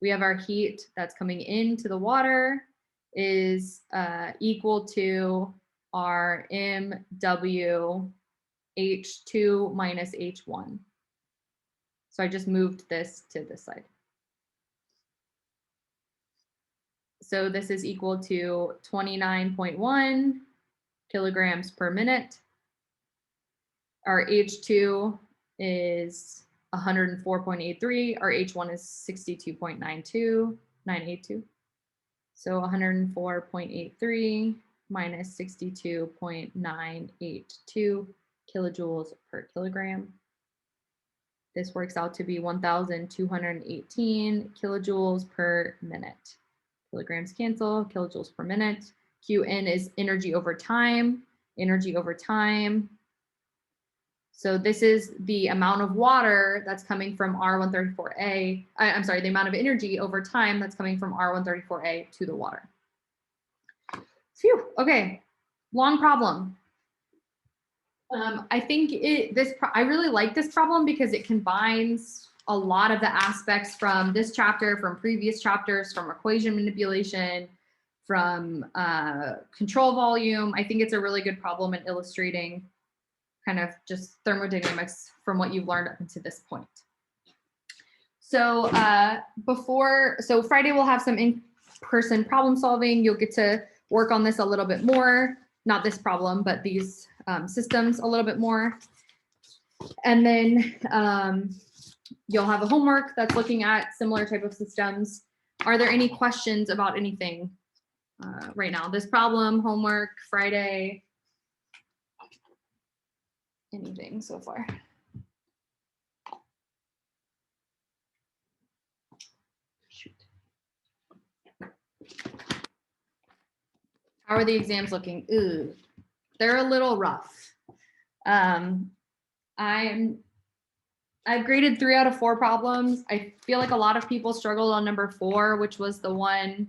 A: we have our heat that's coming into the water is equal to our MW H2 minus H1. So I just moved this to this side. So this is equal to 29.1 kilograms per minute. Our H2 is 104.83. Our H1 is 62.982. So 104.83 minus 62.982 kilojoules per kilogram. This works out to be 1,218 kilojoules per minute. Kilograms cancel, kilojoules per minute. Qn is energy over time, energy over time. So this is the amount of water that's coming from R134A. I'm sorry, the amount of energy over time that's coming from R134A to the water. Phew, okay, long problem. I think I really like this problem because it combines a lot of the aspects from this chapter, from previous chapters, from equation manipulation, from control volume. I think it's a really good problem in illustrating kind of just thermodynamics from what you've learned up until this point. So so Friday we'll have some in-person problem solving. You'll get to work on this a little bit more, not this problem, but these systems a little bit more. And then you'll have a homework that's looking at similar type of systems. Are there any questions about anything right now? This problem, homework, Friday, anything so far? Shoot. How are the exams looking? Ooh, they're a little rough. I've graded 3 out of 4 problems. I feel like a lot of people struggled on number 4, which was the one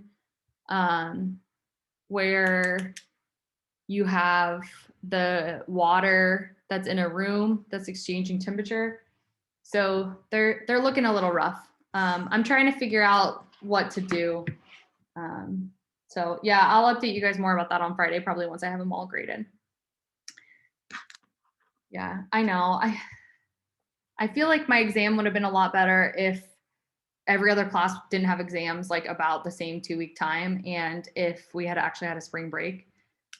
A: where you have the water that's in a room that's exchanging temperature. So they're looking a little rough. I'm trying to figure out what to do. So yeah, I'll update you guys more about that on Friday, probably once I have them all graded. Yeah, I know. I feel like my exam would have been a lot better if every other class didn't have exams like about the same 2-week time, and if we had actually had a spring break.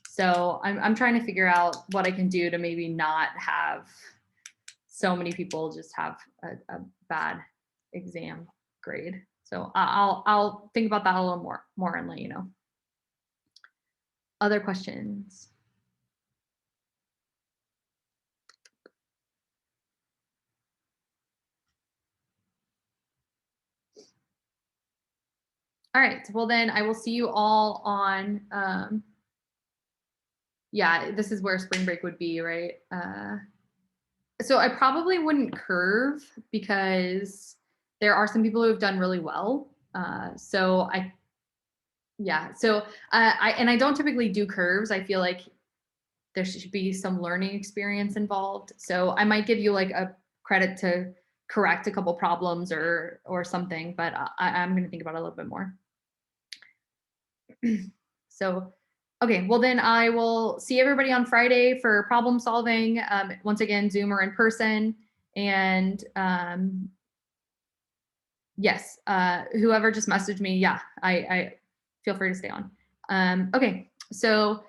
A: So I'm trying to figure out what I can do to maybe not have so many people just have a bad exam grade. So I'll think about that a little more and let you know. Other questions? All right, well then I will see you all on, yeah, this is where spring break would be, right? So I probably wouldn't curve because there are some people who have done really well. So I don't typically do curves. I feel like there should be some learning experience involved. So I might give you like a credit to correct a couple problems or something, but I'm going to think about it a little bit more. So, okay, well then I will see everybody on Friday for problem solving. Once again, Zoom or in person. And yes, whoever just messaged me, yeah, I feel free to stay on. Okay, so